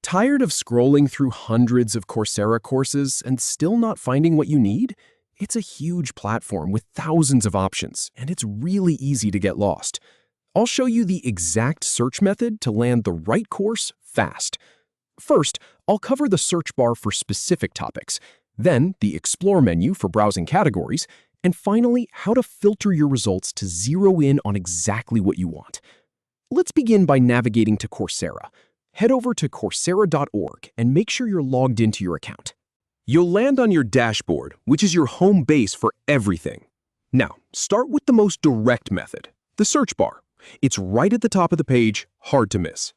Tired of scrolling through hundreds of Coursera courses and still not finding what you need? It's a huge platform with thousands of options, and it's really easy to get lost. I'll show you the exact search method to land the right course fast. First, I'll cover the search bar for specific topics, then the Explore menu for browsing categories, and finally, how to filter your results to zero in on exactly what you want. Let's begin by navigating to Coursera. Head over to Coursera.org and make sure you're logged into your account. You'll land on your dashboard, which is your home base for everything. Now, start with the most direct method, the search bar. It's right at the top of the page, hard to miss.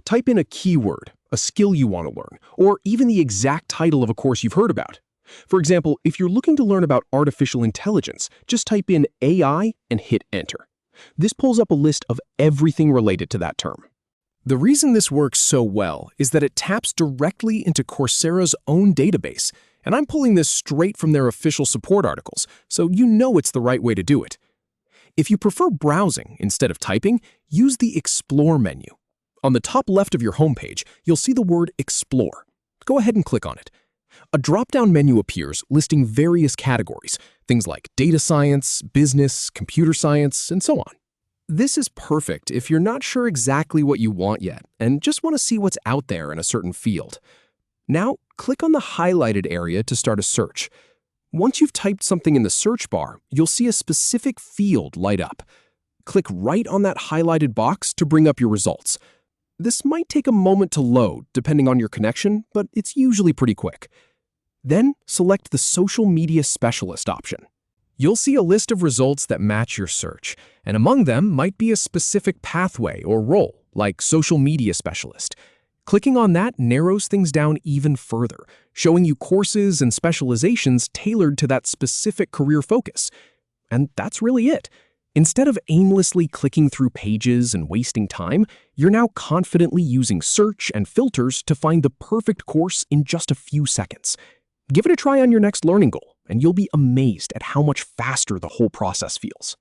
Type in a keyword, a skill you want to learn, or even the exact title of a course you've heard about. For example, if you're looking to learn about artificial intelligence, just type in AI and hit enter. This pulls up a list of everything related to that term. The reason this works so well is that it taps directly into Coursera's own database, and I'm pulling this straight from their official support articles, so you know it's the right way to do it. If you prefer browsing instead of typing, use the Explore menu. On the top left of your homepage, you'll see the word Explore. Go ahead and click on it. A drop-down menu appears listing various categories, things like data science, business, computer science, and so on. This is perfect if you're not sure exactly what you want yet and just want to see what's out there in a certain field. Now, click on the highlighted area to start a search. Once you've typed something in the search bar, you'll see a specific field light up. Click right on that highlighted box to bring up your results. This might take a moment to load, depending on your connection, but it's usually pretty quick. Then, select the Social Media Specialist option. You'll see a list of results that match your search, and among them might be a specific pathway or role, like Social Media Specialist. Clicking on that narrows things down even further, showing you courses and specializations tailored to that specific career focus. And that's really it. Instead of aimlessly clicking through pages and wasting time, you're now confidently using search and filters to find the perfect course in just a few seconds. Give it a try on your next learning goal, and you'll be amazed at how much faster the whole process feels.